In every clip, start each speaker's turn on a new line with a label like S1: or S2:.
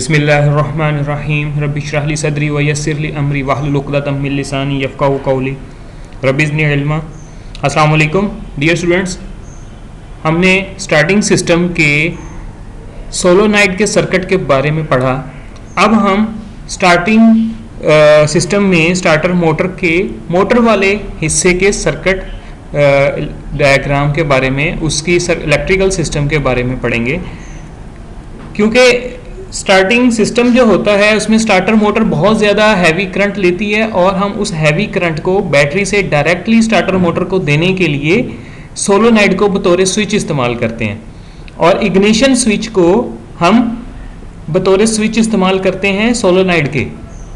S1: बिस्मिल्लाहिर्रहमानिर्रहीम रब्बि इश्रह ली सदरी व यस्सिर ली अमरी वहलुल उक़दतम मिन लिसानी यफ़क़हू क़ौली रब्बि ज़िदनी इल्मा। अस्सलामु अलैकुम डियर स्टूडेंट्स, हमने स्टार्टिंग सिस्टम के सोलोनाइड के सर्किट के बारे में पढ़ा। अब हम स्टार्टिंग सिस्टम में स्टार्टर मोटर के मोटर वाले हिस्से के सर्किट डायग्राम के बारे में, उसकी इलेक्ट्रिकल सिस्टम के बारे में पढ़ेंगे। क्योंकि स्टार्टिंग सिस्टम जो होता है उसमें स्टार्टर मोटर बहुत ज़्यादा हैवी करंट लेती है और हम उस हैवी करंट को बैटरी से डायरेक्टली स्टार्टर मोटर को देने के लिए सोलोनाइड को बतौर स्विच इस्तेमाल करते हैं। और इग्निशन स्विच को हम बतौर स्विच इस्तेमाल करते हैं सोलोनाइड के।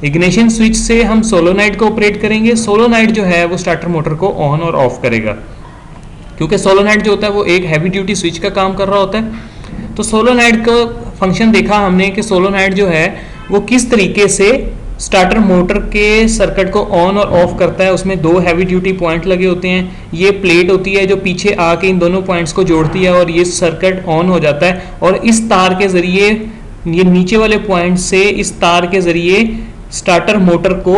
S1: इग्निशन स्विच से हम सोलोनाइड को ऑपरेट करेंगे। सोलोनाइड जो है वो स्टार्टर मोटर को ऑन और ऑफ करेगा, क्योंकि सोलोनाइड जो होता है वो एक हैवी ड्यूटी स्विच का काम कर रहा होता है। तो सोलोनाइड का फंक्शन देखा हमने कि सोलोनाइड जो है वो किस तरीके से स्टार्टर मोटर के सर्किट को ऑन और ऑफ करता है। उसमें दो हैवी ड्यूटी पॉइंट लगे होते हैं। ये प्लेट होती है जो पीछे आके इन दोनों पॉइंट्स को जोड़ती है और ये सर्किट ऑन हो जाता है। और इस तार के जरिए, ये नीचे वाले पॉइंट से इस तार के जरिए स्टार्टर मोटर को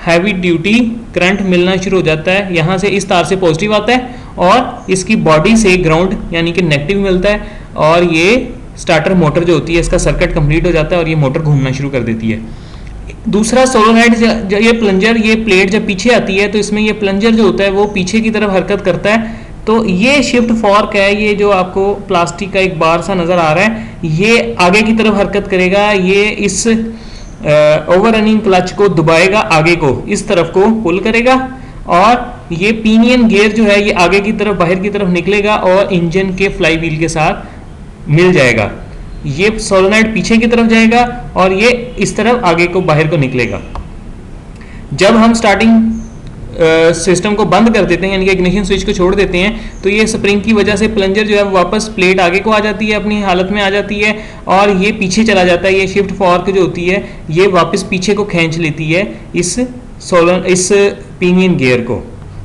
S1: हैवी ड्यूटी करंट मिलना शुरू हो जाता है। यहाँ से इस तार से पॉजिटिव आता है और इसकी बॉडी से ग्राउंड यानी कि नेगेटिव मिलता है और ये स्टार्टर मोटर जो होती है इसका सर्किट कंप्लीट हो जाता है और ये मोटर घूमना शुरू कर देती है। दूसरा सोलोनाइड, जब ये प्लंजर, ये प्लेट जब पीछे आती है तो इसमें ये प्लंजर जो होता है वो पीछे की तरफ हरकत करता है। तो ये शिफ्ट फॉर्क है, ये जो आपको प्लास्टिक का एक बार सा नजर आ रहा है, ये आगे की तरफ हरकत करेगा। ये इस ओवर रनिंग क्लच को दबाएगा, आगे को इस तरफ को पुल करेगा और ये पिनियन गियर जो है ये आगे की तरफ, बाहर की तरफ निकलेगा और इंजन के फ्लाई व्हील के साथ मिल जाएगा। ये सोलोनाइड पीछे की तरफ जाएगा और ये इस तरफ आगे को, बाहर को निकलेगा। जब हम स्टार्टिंग सिस्टम को बंद कर देते हैं यानी कि इग्निशन स्विच को छोड़ देते हैं तो ये स्प्रिंग की वजह से प्लंजर जो है वापस प्लेट आगे को आ जाती है, अपनी हालत में आ जाती है और ये पीछे चला जाता है। ये शिफ्ट फॉर्क जो होती है ये वापस पीछे को खींच लेती है इस पिनियन गियर को।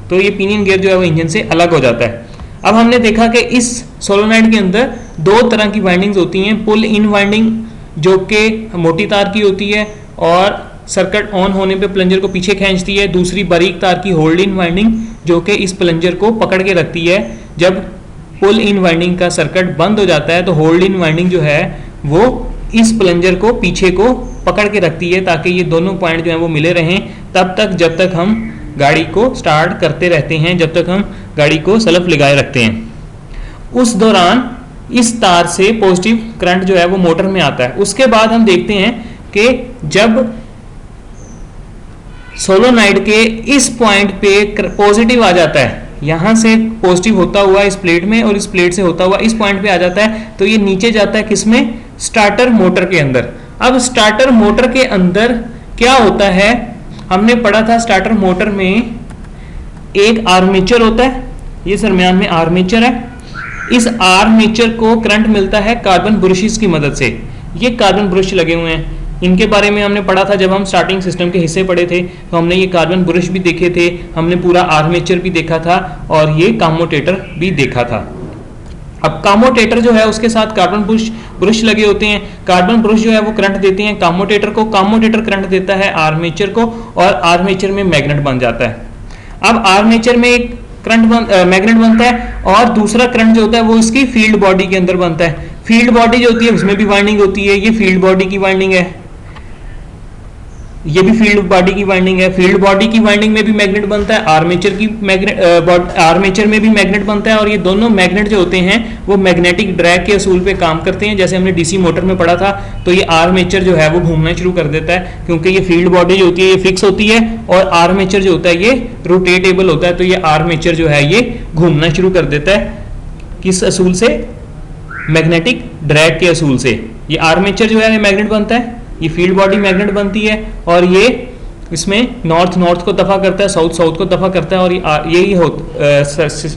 S1: तो ये पिनियन गियर जो है वो इंजन से अलग हो जाता है। अब हमने देखा कि इस सोलोनाइड के अंदर दो तरह की वाइंडिंग्स होती हैं। पुल इन वाइंडिंग जो कि मोटी तार की होती है और सर्किट ऑन होने पे प्लंजर को पीछे खींचती है। दूसरी बारीक तार की होल्ड इन वाइंडिंग जो कि इस प्लंजर को पकड़ के रखती है। जब पुल इन वाइंडिंग का सर्किट बंद हो जाता है तो होल्ड इन वाइंडिंग जो है वो इस प्लंजर को पीछे को पकड़ के रखती है ताकि ये दोनों पॉइंट जो है वो मिले रहें तब तक, जब तक हम गाड़ी को स्टार्ट करते रहते हैं, जब तक हम गाड़ी को सेल्फ लगाए रखते हैं। उस दौरान इस तार से पॉजिटिव करंट जो है वो मोटर में आता है। उसके बाद हम देखते हैं कि जब सोलोनाइड के इस पॉइंट पे पॉजिटिव आ जाता है, यहां से पॉजिटिव होता हुआ इस प्लेट में और इस प्लेट से होता हुआ इस पॉइंट पे आ जाता है तो ये नीचे जाता है किसमें, स्टार्टर मोटर के अंदर। अब स्टार्टर मोटर के अंदर क्या होता है, हमने पढ़ा था स्टार्टर मोटर में एक आर्मेचर होता है, ये दरमियान में आर्मेचर है। इस आर्मेचर को करंट मिलता है कार्बन ब्रशेस की मदद से। ये कार्बन ब्रश लगे हुए हैं, इनके बारे में हमने पढ़ा था जब हम स्टार्टिंग सिस्टम के हिस्से पढ़े थे तो हमने ये कार्बन ब्रश भी देखे थे, हमने पूरा आर्मेचर भी देखा था और ये कम्यूटेटर भी देखा था। अब कम्यूटेटर जो है उसके साथ कार्बन ब्रश लगे होते हैं। कार्बन ब्रश जो है वो करंट देते हैं कम्यूटेटर को, कम्यूटेटर करंट देता है आर्मेचर को और आर्मेचर में मैग्नेट बन जाता है। अब आर्मेचर में एक मैग्नेट बनता है और दूसरा करंट जो होता है वो इसकी फील्ड बॉडी के अंदर बनता है। फील्ड बॉडी जो होती है उसमें भी वाइंडिंग होती है, ये फील्ड बॉडी की वाइंडिंग है, ये भी फील्ड बॉडी की वाइंडिंग है। फील्ड बॉडी की वाइंडिंग में भी मैग्नेट बनता है, आर्मेचर में भी मैग्नेट बनता है और ये दोनों मैग्नेट जो होते हैं वो मैग्नेटिक ड्रैग के असूल पे काम करते हैं। जैसे हमने डीसी मोटर में पढ़ा था तो ये आर्मेचर जो है वो घूमना शुरू कर देता है क्योंकि ये फील्ड बॉडी जो होती है ये फिक्स होती है और आर्मेचर जो होता है ये रोटेटेबल होता है। तो ये आर्मेचर जो है ये घूमना शुरू कर देता है, किस असूल से, मैग्नेटिक ड्रैग के असूल से। ये आर्मेचर जो है मैग्नेट बनता है, ये फील्ड बॉडी मैग्नेट बनती है और ये इसमें नॉर्थ नॉर्थ को दफा करता है, साउथ साउथ को दफा करता है और यही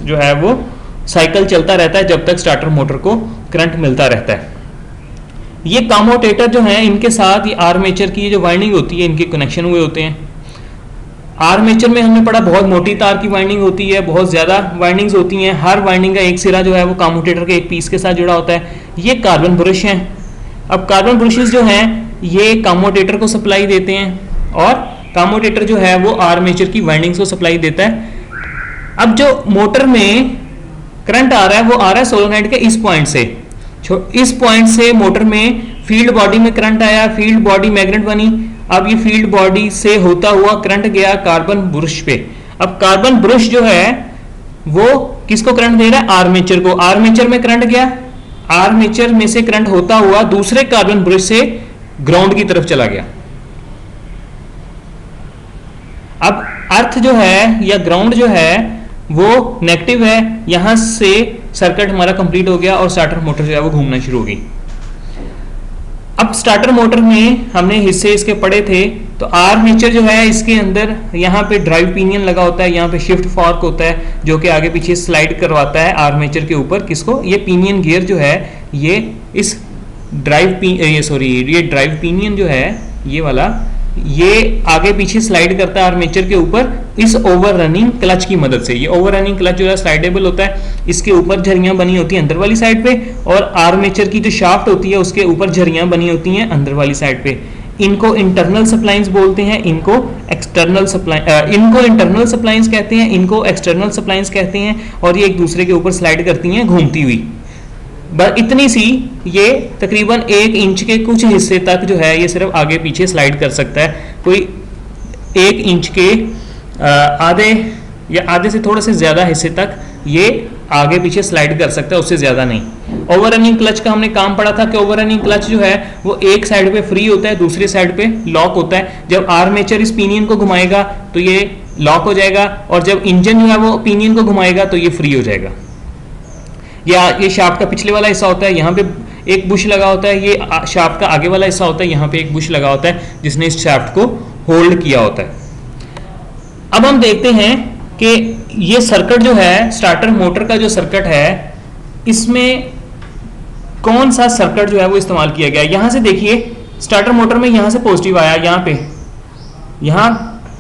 S1: जो है वो साइकिल चलता रहता है जब तक स्टार्टर मोटर को करंट मिलता रहता है। ये कम्यूटेटर जो है इनके साथ ये आर्मेचर की जो वाइंडिंग होती है इनके कनेक्शन हुए होते हैं। आर्मेचर में हमने पढ़ा बहुत मोटी तार की वाइंडिंग होती है, बहुत ज्यादा वाइंडिंग्स होती हैं। हर वाइंडिंग का एक सिरा जो है वो कम्यूटेटर के एक पीस के साथ जुड़ा होता है। ये कार्बन ब्रश हैं, अब कार्बन ब्रशेस जो हैं ये कम्यूटेटर को सप्लाई देते हैं और कम्यूटेटर जो है वो आर्मेचर की वाइंडिंग्स को सप्लाई देता है। अब जो मोटर में करंट आ रहा है वो आ रहा है सोलोनॉइड के इस पॉइंट से। इस पॉइंट से मोटर में फील्ड बॉडी में करंट आया, फील्ड बॉडी मैग्नेट बनी। अब ये फील्ड बॉडी से होता हुआ करंट गया कार्बन ब्रश पे। अब कार्बन ब्रश जो है वो किसको करंट दे रहा है? आर्मेचर को। आर्मेचर में करंट गया, आर्मेचर में से करंट होता हुआ दूसरे कार्बन ब्रश से ग्राउंड की तरफ चला गया। अब अर्थ जो है या ग्राउंड जो है वो नेगेटिव है, यहां से सर्किट हमारा कंप्लीट हो गया और स्टार्टर मोटर जो है वो घूमना शुरू हो गई। अब स्टार्टर मोटर में हमने हिस्से इसके पढ़े थे, तो आर्मेचर जो है इसके अंदर यहाँ पे ड्राइव पिनियन लगा होता है, यहाँ पे शिफ्ट फॉर्क होता है जो कि आगे पीछे स्लाइड करवाता है आर्मेचर के ऊपर किसको? ये पिनियन गियर जो है ये इस ड्राइव पिनियन जो है ये वाला, ये आगे पीछे स्लाइड करता है आर्मेचर के ऊपर इस ओवर रनिंग क्लच की मदद से। ये ओवर रनिंग क्लच जो है स्लाइडेबल होता है, इसके ऊपर झरियां बनी होती हैं अंदर वाली साइड पे और आर्मेचर की जो शाफ्ट होती है उसके ऊपर झरियां बनी होती हैं अंदर वाली साइड पे। इनको इंटरनल सप्लाइंस बोलते हैं, इनको इंटरनल सप्लाइंस कहते हैं, इनको एक्सटर्नल सप्लाइंस कहते हैं और ये एक दूसरे के ऊपर स्लाइड करती हैं घूमती हुई। बस इतनी सी, ये तकरीबन 1 इंच के कुछ हिस्से तक जो है ये सिर्फ आगे पीछे स्लाइड कर सकता है। कोई 1 इंच के आधे या आधे से थोड़े से ज्यादा हिस्से तक ये आगे पीछे स्लाइड कर सकता है, उससे ज्यादा नहीं। ओवर रनिंग क्लच का हमने काम पढ़ा था कि ओवर रनिंग क्लच जो है वो एक साइड पे फ्री होता है, दूसरी साइड पे लॉक होता है। जब आर्मेचर इस पिनियन को घुमाएगा तो ये लॉक हो जाएगा और जब इंजन जो है वो पिनियन को घुमाएगा तो ये फ्री हो जाएगा। ये शाफ्ट का पिछले वाला हिस्सा होता है, यहाँ पे एक बुश लगा होता है, ये शाफ्ट का आगे वाला हिस्सा होता है, यहाँ पे एक बुश लगा होता है जिसने इस शाफ्ट को होल्ड किया होता है। अब हम देखते हैं कि ये सर्किट जो है स्टार्टर मोटर का जो सर्किट है इसमें कौन सा सर्किट जो है वो इस्तेमाल किया गया है। यहां से देखिए स्टार्टर मोटर में यहां से पॉजिटिव आया, यहां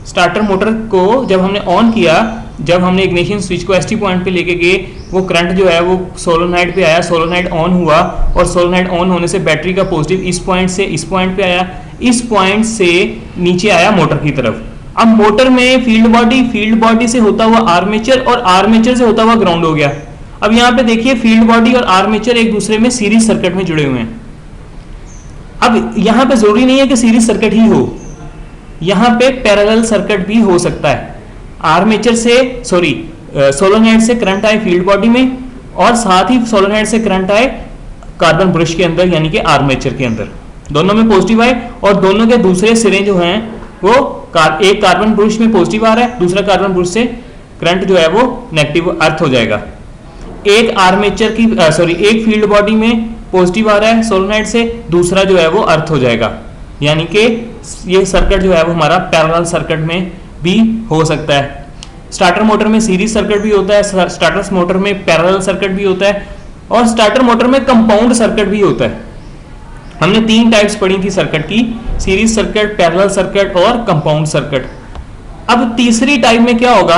S1: स्टार्टर मोटर को जब हमने ऑन किया, जब हमने इग्निशन स्विच को एसटी पॉइंट पे लेके गए, वो करंट जो है वो सोलोनाइड पे आया, सोलोनाइड ऑन हुआ और सोलोनाइड ऑन होने से बैटरी का पॉजिटिव इस पॉइंट से इस पॉइंट पे आया, इस पॉइंट से नीचे आया मोटर की तरफ। अब मोटर में फील्ड बॉडी से होता हुआ आर्मेचर और आर्मेचर से होता हुआ ग्राउंड हो गया। अब यहां पे देखिए फील्ड बॉडी और आर्मेचर एक दूसरे में सीरीज सर्किट में जुड़े हुए हैं। अब यहां पे जरूरी नहीं है कि सीरीज सर्किट ही हो, यहां पे पैरेलल सर्किट भी हो सकता है। आर्मेचर से सोलोनाइड से करंट आए फील्ड बॉडी में और साथ ही सोलोनाइड से करंट आए कार्बन ब्रश के अंदर यानी कि आर्मेचर के अंदर, दोनों में पॉजिटिव आए और दोनों के दूसरे सिरे जो हैं वो एक कार्बन ब्रश में पॉजिटिव आ रहा है, दूसरा कार्बन ब्रश से करंट जो है वो नेगेटिव अर्थ हो जाएगा। एक फील्ड बॉडी में पॉजिटिव आ रहा है सोलोनाइड से, दूसरा जो है वो अर्थ हो जाएगा, यानी कि ये सर्किट जो है वो हमारा पैरेलल सर्किट में भी हो सकता है। स्टार्टर मोटर में सीरीज सर्किट भी होता है, स्टार्टर मोटर में पैरेलल सर्किट भी होता है और स्टार्टर मोटर में कंपाउंड सर्किट भी होता है। हमने 3 टाइप्स पढ़ी थी सर्किट की, सीरीज सर्किट, पैरेलल सर्किट और कंपाउंड सर्किट। अब तीसरी टाइप में क्या होगा,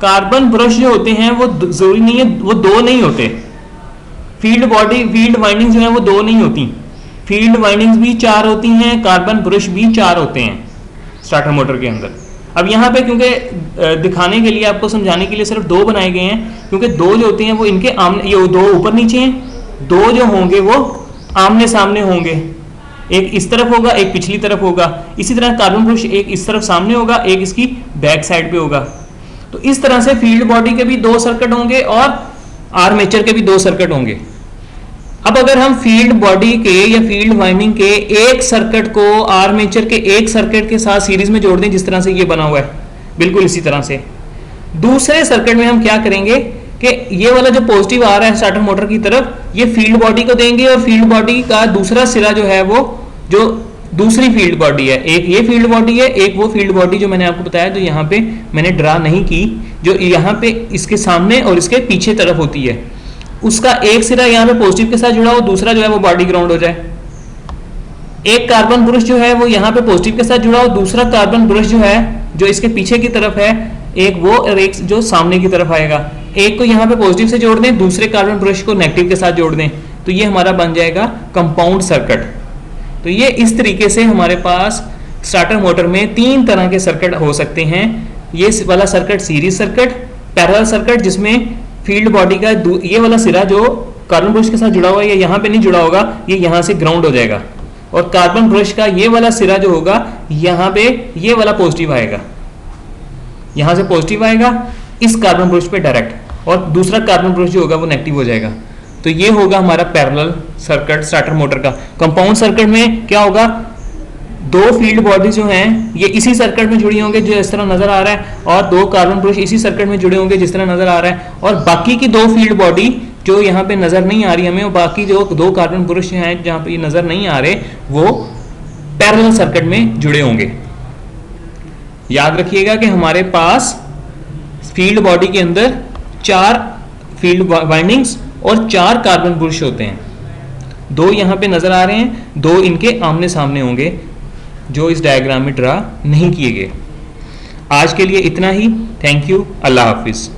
S1: कार्बन ब्रश जो होते हैं वो जरूरी नहीं है, वो 2 नहीं होते। फील्ड वाइंडिंग जो है वो 2 नहीं होती, फील्ड वाइंडिंग्स भी 4 होती हैं, कार्बन ब्रश भी 4 होते हैं स्टार्टर मोटर के अंदर। अब यहाँ पे क्योंकि दिखाने के लिए, आपको समझाने के लिए सिर्फ 2 बनाए गए हैं, क्योंकि 2 जो होते हैं वो इनके आमने, ये 2 ऊपर नीचे हैं, 2 जो होंगे वो आमने सामने होंगे, एक इस तरफ होगा एक पिछली तरफ होगा। इसी तरह कार्बन ब्रश एक इस तरफ सामने होगा एक इसकी बैक साइड पे होगा। तो इस तरह से फील्ड बॉडी के भी 2 सर्किट होंगे और आर्मेचर के भी 2 सर्किट होंगे। अब अगर हम फील्ड बॉडी के या फील्ड वाइंडिंग के एक सर्किट को आर्मेचर के एक सर्किट के साथ सीरीज में जोड़ दें, जिस तरह से ये बना हुआ है बिल्कुल इसी तरह से, दूसरे सर्किट में हम क्या करेंगे कि ये वाला जो पॉजिटिव आ रहा है स्टार्टर मोटर की तरफ, ये फील्ड बॉडी को देंगे और फील्ड बॉडी का दूसरा सिरा जो है वो जो दूसरी फील्ड बॉडी है, एक ये फील्ड बॉडी है, एक वो फील्ड बॉडी जो मैंने आपको बताया, जो यहाँ पे मैंने ड्रा नहीं की, जो यहाँ पे इसके सामने और इसके पीछे तरफ होती है, उसका एक सिरा यहाँ पे पॉजिटिव के साथ जुड़ा हो, दूसरा जो है वो बॉडी ग्राउंड हो जाए। एक कार्बन ब्रश जो है वो यहाँ पे पॉजिटिव के साथ जुड़ा हो, दूसरा कार्बन ब्रश जो है जो इसके पीछे की तरफ है, एक वो और एक जो सामने की तरफ आएगा। एक को यहाँ पे पॉजिटिव से जोड़ दें, दूसरे कार्बन ब्रश को नेगेटिव के साथ जोड़ दें, तो ये हमारा बन जाएगा कंपाउंड सर्किट। तो ये इस तरीके से हमारे पास स्टार्टर मोटर में 3 तरह के सर्किट हो सकते हैं। ये वाला circuit series circuit, parallel circuit जिसमें फील्ड बॉडी का ये वाला सिरा जो कार्बन ब्रश के साथ जुड़ा हुआ है, ये यहाँ पे नहीं जुड़ा होगा, ये यहाँ से ग्राउंड हो जाएगा, और कार्बन ब्रश का ये वाला सिरा जो होगा यहाँ पे ये वाला पॉजिटिव आएगा, यहाँ से पॉजिटिव आएगा इस कार्बन ब्रश पे डायरेक्ट, और दूसरा कार्बन ब्रश जो होगा वो नेगेटिव हो जाएगा। तो ये होगा हमारा पैरेलल सर्किट स्टार्टर मोटर का। कंपाउंड सर्किट में क्या होगा, 2 फील्ड बॉडी जो हैं ये इसी सर्किट में जुड़ी होंगे जो इस तरह नजर आ रहा है, और 2 कार्बन ब्रश इसी सर्किट में जुड़े होंगे जिस तरह नजर आ रहा है, और बाकी की 2 फील्ड बॉडी जो यहाँ पे नजर नहीं आ रही हमें, और बाकी जो 2 कार्बन ब्रश हैं जहाँ पे ये नजर नहीं आ रहे वो पैरेलल सर्किट में जुड़े होंगे। याद रखिएगा कि हमारे पास फील्ड बॉडी के अंदर 4 फील्ड वाइंडिंग्स और 4 कार्बन ब्रश होते हैं। 2 यहाँ पे नजर आ रहे हैं, 2 इनके आमने सामने होंगे जो इस डायग्राम में ड्रा नहीं किए गए। आज के लिए इतना ही। Thank you. Allah Hafiz.